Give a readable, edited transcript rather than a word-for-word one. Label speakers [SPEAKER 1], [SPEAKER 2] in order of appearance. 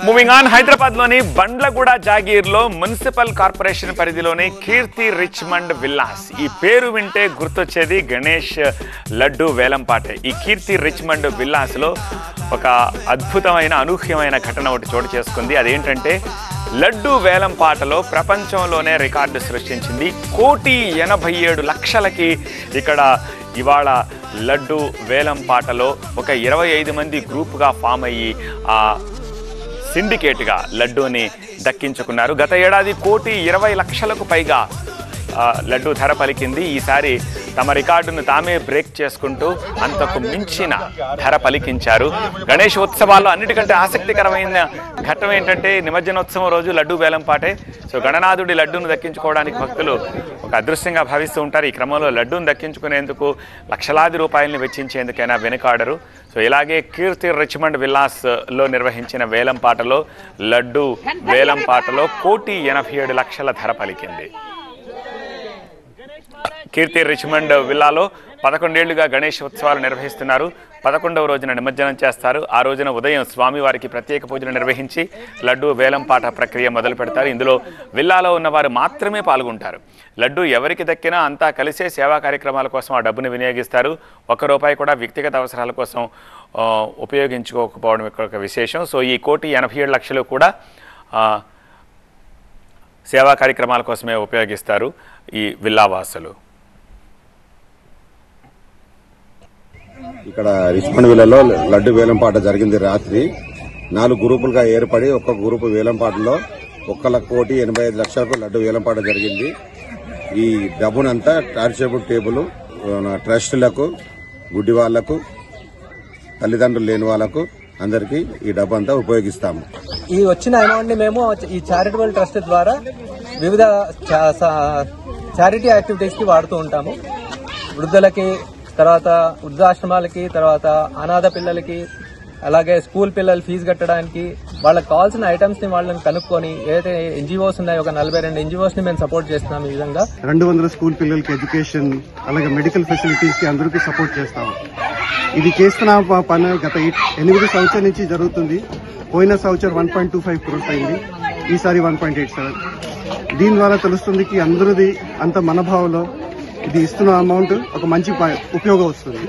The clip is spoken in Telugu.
[SPEAKER 1] మూవింగ్ ఆన్, హైదరాబాద్ లోని బండ్లగూడ జాగీర్లో మున్సిపల్ కార్పొరేషన్ పరిధిలోని కీర్తి రిచ్మండ్ విల్లాస్. ఈ పేరు వింటే గుర్తొచ్చేది గణేష్ లడ్డు వేలంపాటే. ఈ కీర్తి రిచ్మండ్ విల్లాస్ లో ఒక అద్భుతమైన అనూహ్యమైన ఘటన ఒకటి చోటు చేసుకుంది. అదేంటంటే లడ్డు వేలంపాటలో ప్రపంచంలోనే రికార్డు సృష్టించింది. 1,87,00,000కి ఇక్కడ ఇవాళ లడ్డు వేలంపాటలో ఒక 25 మంది గ్రూప్గా ఫామ్ అయ్యి ఆ సిండికేట్గా లడ్డూని దక్కించుకున్నారు. గత ఏడాది 1,20,00,000కు పైగా లడ్డు ధర పలికింది. ఈసారి తమ రికార్డును తామే బ్రేక్ చేసుకుంటూ అంతకు మించిన ధర పలికించారు. గణేష్ ఉత్సవాల్లో అన్నిటికంటే ఆసక్తికరమైన ఘట్టం ఏంటంటే నిమజ్జనోత్సవం రోజు లడ్డు వేలంపాటే. సో గణనాథుడి లడ్డూను దక్కించుకోవడానికి భక్తులు ఒక అదృశ్యంగా భావిస్తూ ఉంటారు. ఈ క్రమంలో లడ్డూను దక్కించుకునేందుకు లక్షలాది రూపాయలని వెచ్చించేందుకైనా వెనుకాడరు. సో ఇలాగే కీర్తి రిచ్మండ్ విల్లాస్లో నిర్వహించిన వేలంపాటలో లడ్డు వేలంపాటలో 1,87,00,000 ధర పలికింది. కీర్తి రిచ్మండ్ విల్లాలో 11 ఏళ్లుగా గణేష్ ఉత్సవాలు నిర్వహిస్తున్నారు. 11వ రోజున నిమజ్జనం చేస్తారు. ఆ రోజున ఉదయం స్వామివారికి ప్రత్యేక పూజలు నిర్వహించి లడ్డు వేలంపాట ప్రక్రియ మొదలు పెడతారు. ఇందులో విల్లాలో ఉన్నవారు మాత్రమే పాల్గొంటారు. లడ్డు ఎవరికి దక్కినా అంతా కలిసే సేవా కార్యక్రమాల కోసం ఆ డబ్బును వినియోగిస్తారు. ₹1 కూడా వ్యక్తిగత అవసరాల కోసం ఉపయోగించుకోకపోవడం ఒక విశేషం. సో ఈ 1,87,00,000 కూడా సేవా కార్యక్రమాల కోసమే ఉపయోగిస్తారు ఈ విల్లావాసులు.
[SPEAKER 2] ఇక్కడ రిచ్మండ్ విల్లాలో లడ్డు వేలంపాట జరిగింది. రాత్రి 4 గ్రూపులుగా ఏర్పడి ఒక్క గ్రూపు వేలంపాటలో 1,85,00,000కు లడ్డు వేలంపాట జరిగింది. ఈ డబ్బునంతా చారిటబుల్ టేబుల్ ట్రస్టులకు, గుడ్డి వాళ్లకు, తల్లిదండ్రులు లేని వాళ్లకు అందరికీ ఈ డబ్బు అంతా ఉపయోగిస్తాము.
[SPEAKER 3] ఈ వచ్చిన అమౌంట్ ని మేము ఈ చారిటబుల్ ట్రస్ట్ ద్వారా వివిధ చారిటీ యాక్టివిటీస్ కి వాడుతూ ఉంటాము. వృద్ధులకి, తర్వాత వృద్ధాశ్రమాలకి, తర్వాత అనాథ పిల్లలకి, అలాగే స్కూల్ పిల్లలు ఫీజు కట్టడానికి వాళ్ళకి కావాల్సిన ఐటమ్స్ ని వాళ్ళని కనుక్కొని ఏదైతే ఎన్జిఓస్ ఉన్నాయో ఒక 42 ఎన్జిఓస్ ని మేము సపోర్ట్ చేస్తున్నాం. ఈ విధంగా
[SPEAKER 4] 200 స్కూల్ పిల్లలకి ఎడ్యుకేషన్, అలాగే మెడికల్ ఫెసిలిటీస్ కి అందరికీ సపోర్ట్ చేస్తాము. ఇది చేస్తున్న పని గత 8 సంవత్సరాల నుంచి జరుగుతుంది. పోయిన సంవత్సరం 1.25 crores అయింది, ఈసారి 1.87. దీని ద్వారా తెలుస్తుంది అందరిది అంత మనభావంలో ఇది ఇస్తున్న అమౌంట్ ఒక మంచి ఉపయోగం వస్తుంది.